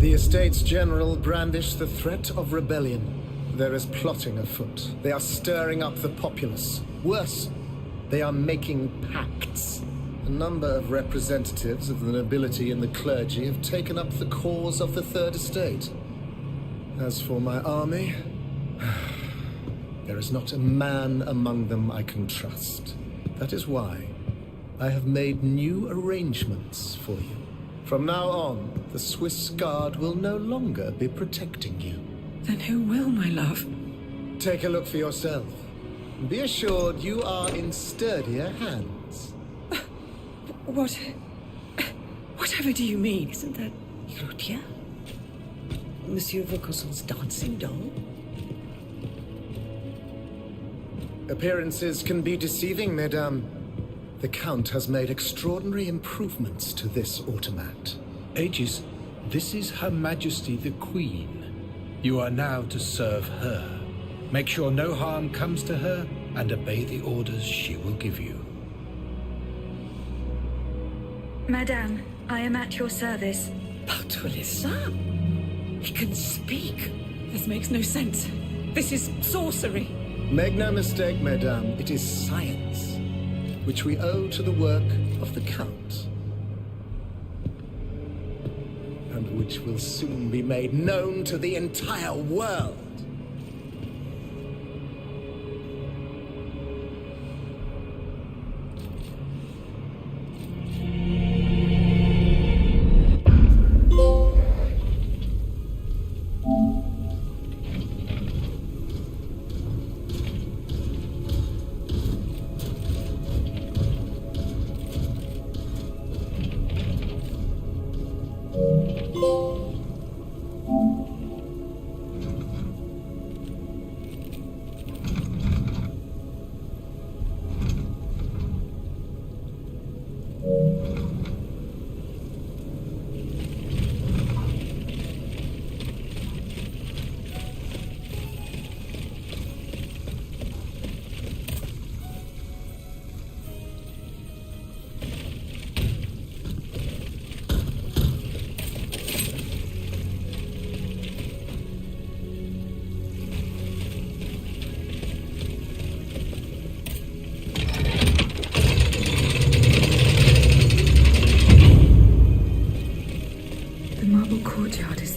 The Estates General brandish the threat of rebellion. There is plotting afoot. They are stirring up the populace. Worse, they are making pacts. A number of representatives of the nobility and the clergy have taken up the cause of the Third Estate. As for my army, there is not a man among them I can trust. That is why I have made new arrangements for you. From now on, the Swiss Guard will no longer be protecting you. Then who will, my love? Take a look for yourself. Be assured you are in sturdier hands. Whatever do you mean? Isn't that Cloutier? Monsieur Vaucanson's dancing doll? Appearances can be deceiving, mesdames. The Count has made extraordinary improvements to this automat. Aegis, this is Her Majesty the Queen. You are now to serve her. Make sure no harm comes to her and obey the orders she will give you. Madame, I am at your service. Bartolessa? He can speak. This makes no sense. This is sorcery. Make no mistake, mesdames, it is science, which we owe to the work of the Count, and which will soon be made known to the entire world.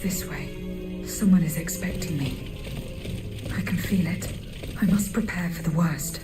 This way. Someone is expecting me. I can feel it. I must prepare for the worst.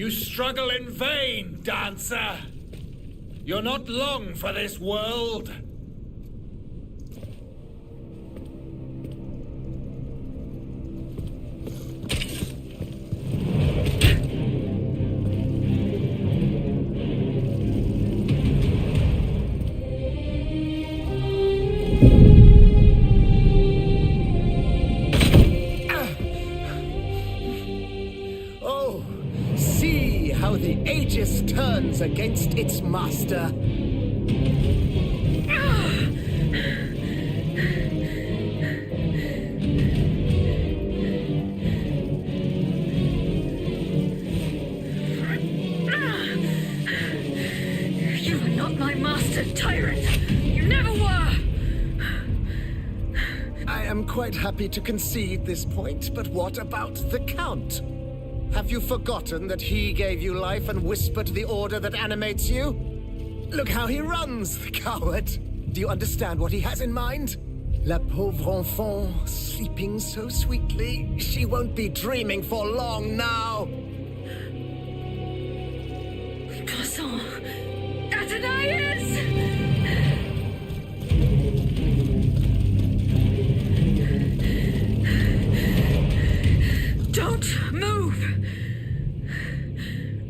You struggle in vain, dancer. You're not long for this world. Turns against its master. You are not my master, tyrant. You never were. I am quite happy to concede this point, but what about the Count? Have you forgotten that he gave you life and whispered the order that animates you? Look how he runs, the coward. Do you understand what he has in mind? La pauvre enfant, sleeping so sweetly. She won't be dreaming for long now. Croissant. Athenais! Don't move!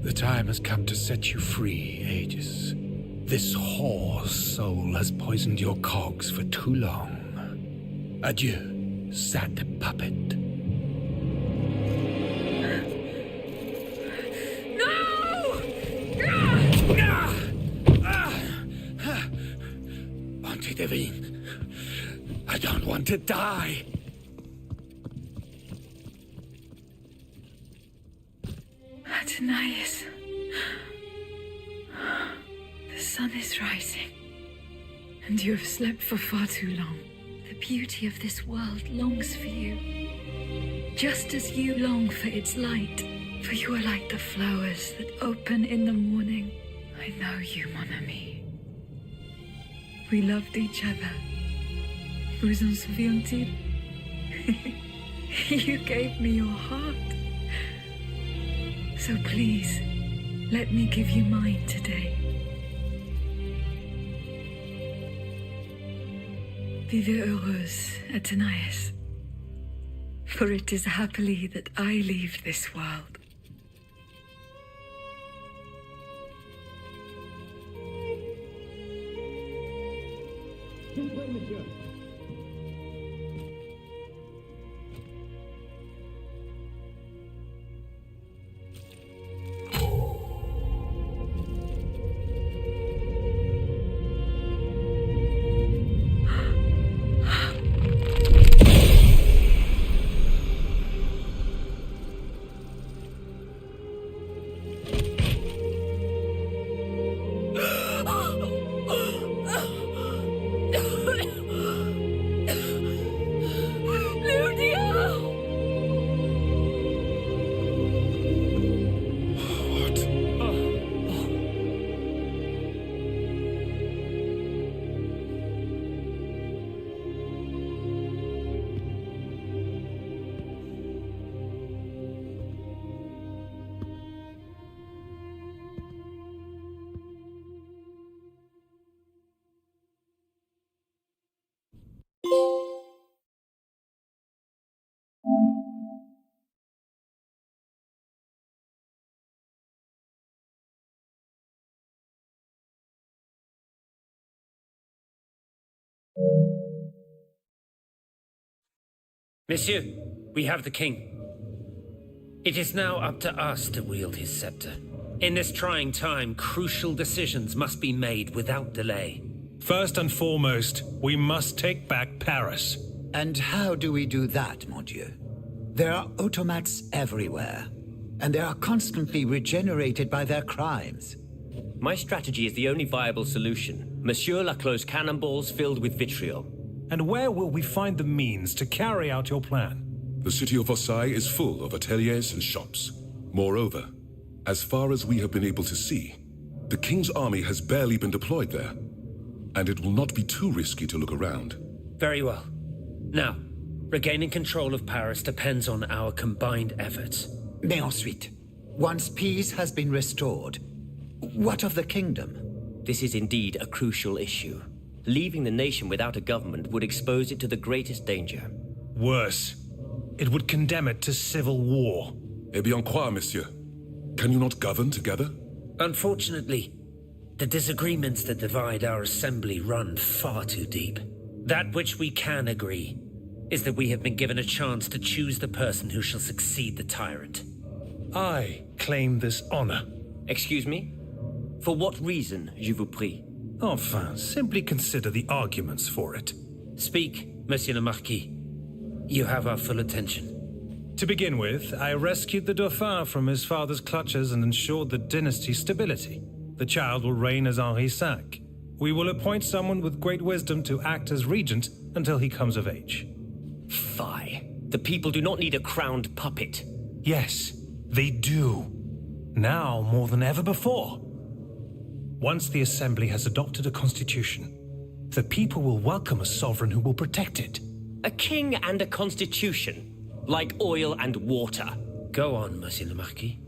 The time has come to set you free, Aegis. This whore's soul has poisoned your cogs for too long. Adieu, sad puppet. No! Bonté divine, I don't want to die. Athenais. The sun is rising, and you have slept for far too long. The beauty of this world longs for you, just as you long for its light, for you are like the flowers that open in the morning. I know you, mon ami. We loved each other. Vous en souvient-il? You gave me your heart. So please, let me give you mine today. Vivez heureuse, Athenais, for it is happily that I leave this world. Monsieur, we have the king. It is now up to us to wield his scepter. In this trying time, crucial decisions must be made without delay. First and foremost, we must take back Paris. And how do we do that, mon Dieu? There are automats everywhere, and they are constantly regenerated by their crimes. My strategy is the only viable solution. Monsieur Laclos' cannonballs filled with vitriol. And where will we find the means to carry out your plan? The city of Versailles is full of ateliers and shops. Moreover, as far as we have been able to see, the king's army has barely been deployed there, and it will not be too risky to look around. Very well. Now, regaining control of Paris depends on our combined efforts. Mais ensuite, Once peace has been restored, what of the kingdom? This is indeed a crucial issue. Leaving the nation without a government would expose it to the greatest danger. Worse, it would condemn it to civil war. Eh bien quoi, monsieur? Can you not govern together? Unfortunately, the disagreements that divide our assembly run far too deep. That which we can agree is that we have been given a chance to choose the person who shall succeed the tyrant. I claim this honor. Excuse me? For what reason, je vous prie? Enfin, simply consider the arguments for it. Speak, Monsieur le Marquis. You have our full attention. To begin with, I rescued the Dauphin from his father's clutches and ensured the dynasty's stability. The child will reign as Henri V. We will appoint someone with great wisdom to act as regent until he comes of age. Fie. The people do not need a crowned puppet. Yes, they do. Now more than ever before. Once the Assembly has adopted a constitution, the people will welcome a sovereign who will protect it. A king and a constitution. Like oil and water. Go on, Monsieur le Marquis.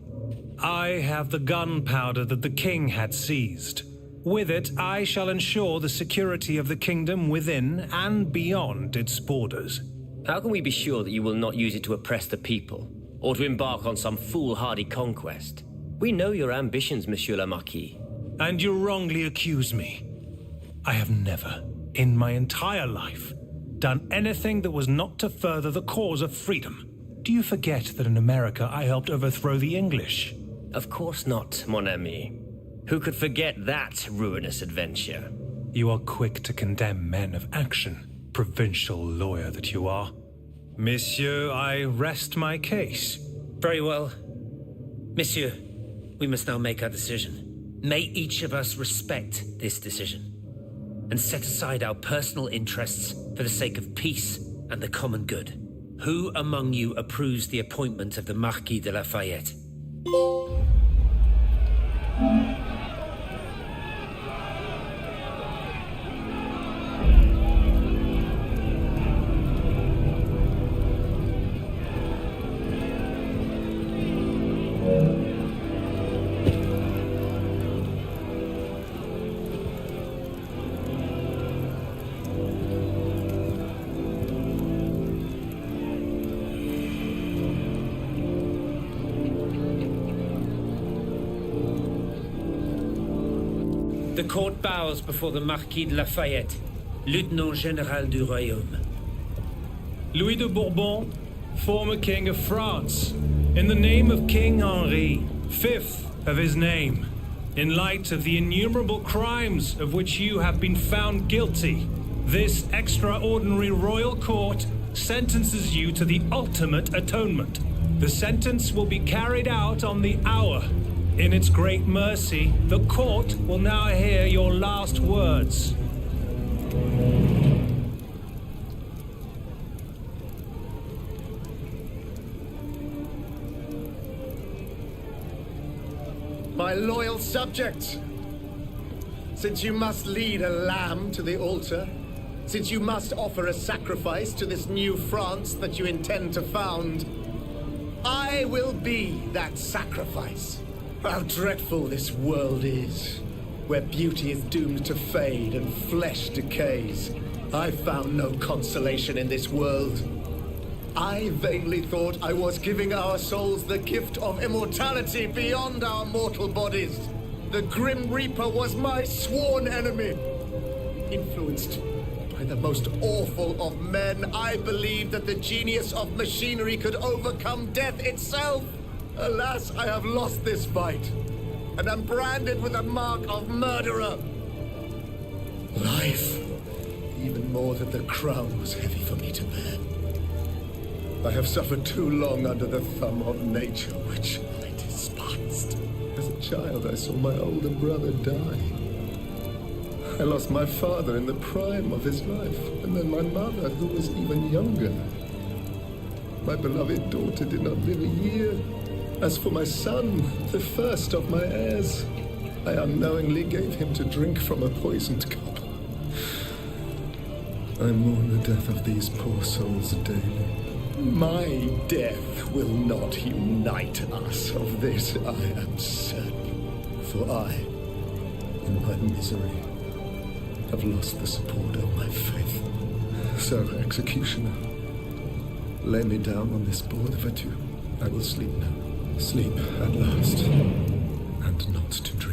I have the gunpowder that the king had seized. With it, I shall ensure the security of the kingdom within and beyond its borders. How can we be sure that you will not use it to oppress the people, or to embark on some foolhardy conquest? We know your ambitions, Monsieur le Marquis. And you wrongly accuse me. I have never, in my entire life, done anything that was not to further the cause of freedom. Do you forget that in America I helped overthrow the English? Of course not, mon ami. Who could forget that ruinous adventure? You are quick to condemn men of action, provincial lawyer that you are. Monsieur, I rest my case. Very well. Monsieur, we must now make our decision. May each of us respect this decision and set aside our personal interests for the sake of peace and the common good. Who among you approves the appointment of the Marquis de Lafayette? The court bows before the Marquis de Lafayette, Lieutenant Général du Royaume. Louis de Bourbon, former King of France, in the name of King Henri, fifth of his name, in light of the innumerable crimes of which you have been found guilty, this extraordinary royal court sentences you to the ultimate atonement. The sentence will be carried out on the hour. In its great mercy, the court will now hear your last words. My loyal subjects, since you must lead a lamb to the altar, since you must offer a sacrifice to this new France that you intend to found, I will be that sacrifice. How dreadful this world is, where beauty is doomed to fade and flesh decays. I found no consolation in this world. I vainly thought I was giving our souls the gift of immortality beyond our mortal bodies. The Grim Reaper was my sworn enemy. Influenced by the most awful of men, I believed that the genius of machinery could overcome death itself. Alas, I have lost this fight, and am branded with the mark of murderer. Life, even more than the crown, was heavy for me to bear. I have suffered too long under the thumb of nature, which I despised. As a child, I saw my older brother die. I lost my father in the prime of his life, and then my mother, who was even younger. My beloved daughter did not live a year. As for my son, the first of my heirs, I unknowingly gave him to drink from a poisoned cup. I mourn the death of these poor souls daily. My death will not unite us, of this I am certain. For I, in my misery, have lost the support of my faith. So, executioner, lay me down on this board of adieu. I will sleep now. Sleep at last, and not to dream.